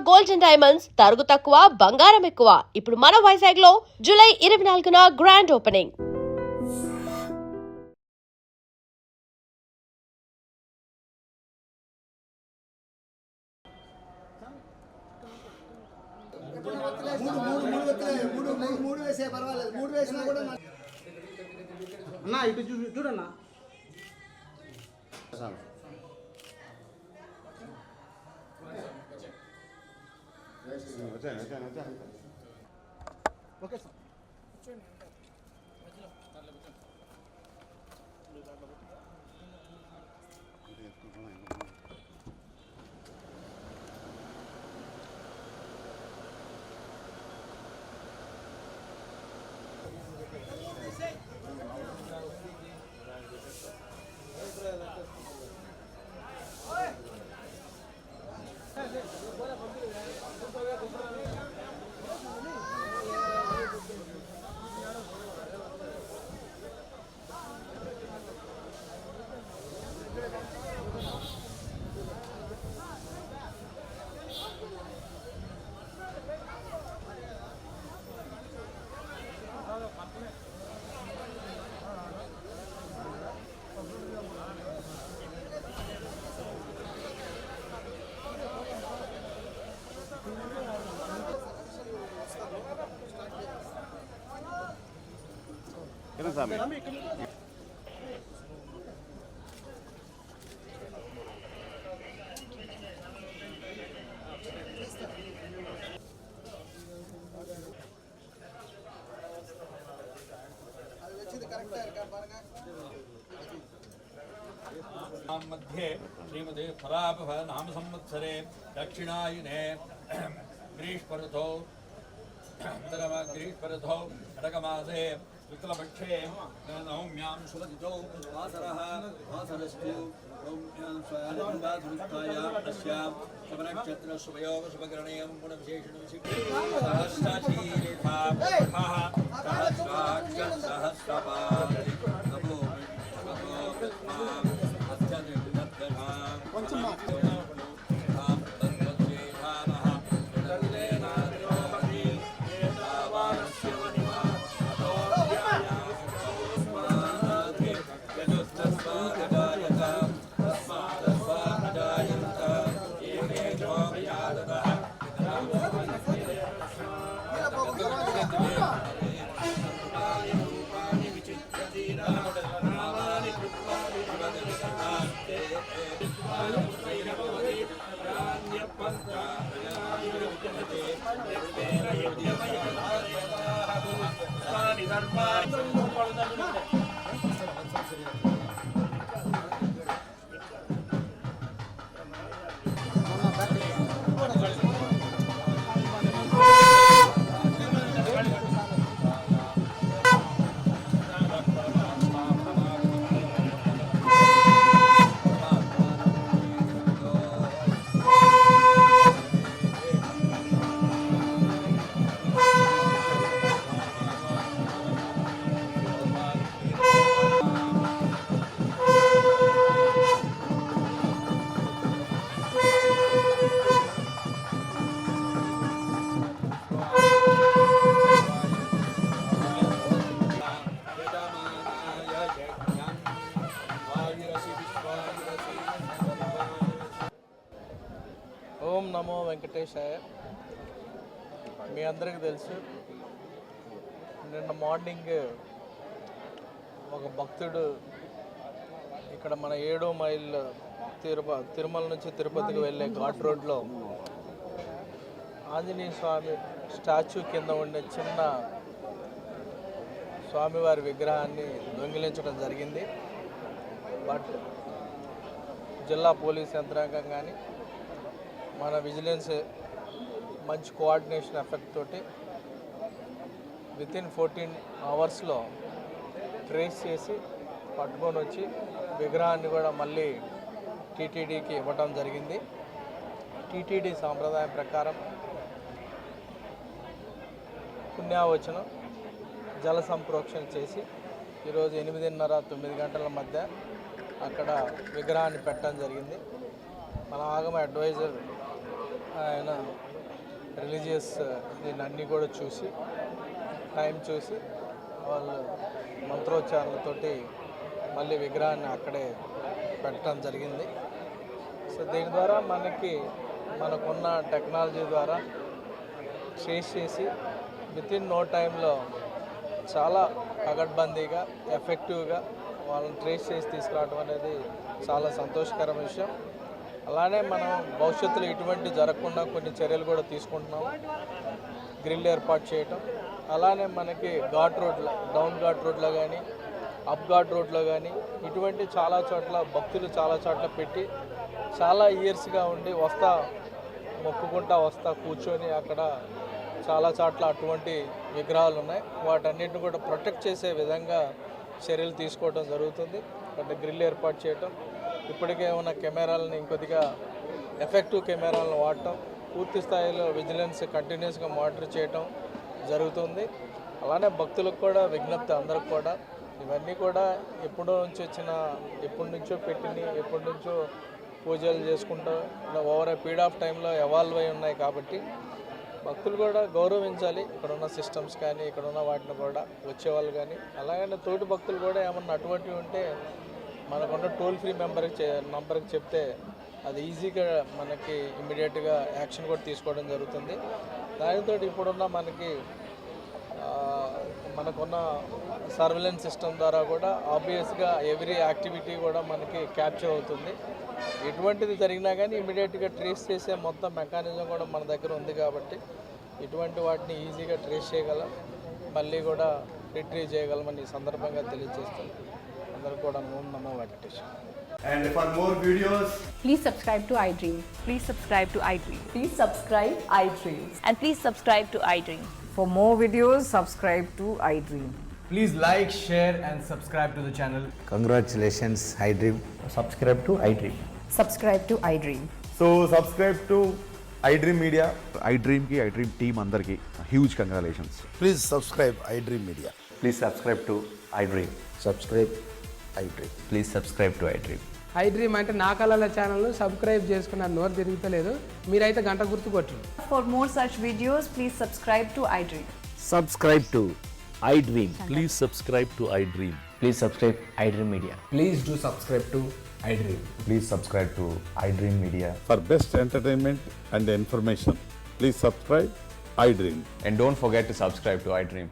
Gold and diamonds తరుగు తక్కువ బంగారం ఎక్కువ. ఇప్పుడు మన వైజాగ్ లో జూలై 24న గ్రాండ్ ఓపెనింగ్. అన్నా ఇటు చూడన్నా ఓకే సార్ मध्ये श्रीमते फलापह नाम संवत्सरे दक्षिणायने ग्रीष्मऋतौ षडकमासे शुक्लपक्षे नवम्यां शुभतिथौ वासरः वासरस्तु अस्यां शुभनक्षत्र शुभयोग शुभकरणीयं ఓం నమో వెంకటేశాయ. మీ అందరికీ తెలుసు, నిన్న మార్నింగ్ ఒక భక్తుడు ఇక్కడ మన 7వ మైల్ తిరుమల నుంచి తిరుపతికి వెళ్ళే ఘాట్ రోడ్లో ఆంజనేయ స్వామి స్టాచ్యూ కింద ఉండే చిన్న స్వామివారి విగ్రహాన్ని దొంగిలించడం జరిగింది. బట్ జిల్లా పోలీస్ యంత్రాంగం కానీ మన విజిలెన్స్ మంచి కోఆర్డినేషన్ ఎఫెక్ట్ తోటి వితిన్ 14 అవర్స్లో ట్రేస్ చేసి పట్టుకొని వచ్చి విగ్రహాన్ని కూడా మళ్ళీ టీటీడీకి ఇవ్వడం జరిగింది. టీటీడీ సాంప్రదాయం ప్రకారం పుణ్యావచనం జల సంప్రోక్షణ చేసి ఈరోజు 8:30-9 గంటల మధ్య అక్కడ విగ్రహాన్ని పెట్టడం జరిగింది. మన ఆగమ అడ్వైజర్ ఆయన రిలీజియస్ దీన్ని అన్నీ కూడా చూసి టైం చూసి వాళ్ళు మంత్రోచ్చారణలతోటి మళ్ళీ విగ్రహాన్ని అక్కడే పెట్టడం జరిగింది. సో దీని ద్వారా మనకున్న టెక్నాలజీ ద్వారా ట్రేస్ చేసి వితిన్ నో టైంలో చాలా పగడ్బందీగా ఎఫెక్టివ్గా వాళ్ళని ట్రేస్ చేసి తీసుకురావడం అనేది చాలా సంతోషకరమైన విషయం. అలానే మనం భవిష్యత్తులో ఇటువంటి జరగకుండా కొన్ని చర్యలు కూడా తీసుకుంటున్నాము. గ్రిల్ ఏర్పాటు చేయటం, అలానే మనకి ఘాట్ రోడ్లో, డౌన్ ఘాట్ రోడ్లో కానీ అప్ ఘాట్ రోడ్లో కానీ ఇటువంటి చాలా చోట్ల భక్తులు చాలా చోట్ల పెట్టి చాలా ఇయర్స్గా ఉండి మొక్కుకుంటా కూర్చొని అక్కడ చాలా చోట్ల అటువంటి విగ్రహాలు ఉన్నాయి. వాటన్నిటిని కూడా ప్రొటెక్ట్ చేసే విధంగా చర్యలు తీసుకోవడం జరుగుతుంది. అంటే గ్రిల్ ఏర్పాటు చేయటం, ఇప్పటికే ఉన్న కెమెరాలను ఇంకొద్దిగా ఎఫెక్టివ్ కెమెరాలను వాడటం, పూర్తి స్థాయిలో విజిలెన్స్ కంటిన్యూస్గా మానిటర్ చేయటం జరుగుతుంది. అలానే భక్తులకు కూడా విజ్ఞప్తి, అందరికి కూడా ఇవన్నీ కూడా ఎప్పటి నుంచో ఎప్పటి నుంచో పూజలు చేసుకుంటూ ఓవర్ ఏ పీరియడ్ ఆఫ్ టైంలో ఎవాల్వ్ అయి ఉన్నాయి. కాబట్టి భక్తులు కూడా గౌరవించాలి ఇక్కడ ఉన్న సిస్టమ్స్ కానీ, ఇక్కడ ఉన్న వాటిని కూడా వచ్చేవాళ్ళు కానీ. అలాగనే తోటి భక్తులు కూడా ఏమన్నా అటువంటివి ఉంటే మనకున్న టోల్ ఫ్రీ నంబర్కి చెప్తే అది ఈజీగా మనకి ఇమ్మీడియట్గా యాక్షన్ కూడా తీసుకోవడం జరుగుతుంది. దానితో ఇప్పుడున్న మనకున్న సర్వేలెన్స్ సిస్టమ్ ద్వారా కూడా ఆబ్వియస్గా ఎవ్రీ యాక్టివిటీ కూడా మనకి క్యాప్చర్ అవుతుంది. ఎటువంటిది జరిగినా కానీ ఇమీడియట్గా ట్రేస్ చేసే మొత్తం మెకానిజం కూడా మన దగ్గర ఉంది. కాబట్టి ఇటువంటి వాటిని ఈజీగా ట్రేస్ చేయగలం, మళ్ళీ కూడా రిట్రీవ్ చేయగలమని ఈ సందర్భంగా తెలియజేస్తాం. అందరూ కూడా ఓం నమో Venkateswara. And for more videos, Please subscribe to iDream. Please subscribe to iDream. Please subscribe iDream. And please subscribe to iDream. For more videos, subscribe to iDream. please like, share, and subscribe to the channel. Congratulations, iDream. Subscribe to iDream. Subscribe to iDream. So, subscribe to iDream Media. iDream team andarki huge congratulations. Please subscribe iDream Media. Please subscribe to iDream. Subscribe iDream. Please subscribe to iDream. iDream అంటే నా కళల ఛానల్ను subscribe చేసుకున్న నోరు తిరుగుతలేదు, మీరైతే గంట గుర్తు కొట్టండి. For more such videos, please subscribe to iDream. Subscribe to iDream. Please subscribe to iDream. Please subscribe iDream Media. Please do subscribe to iDream. Please subscribe to iDream Media. For best entertainment and information, please subscribe iDream. And don't forget to subscribe to iDream.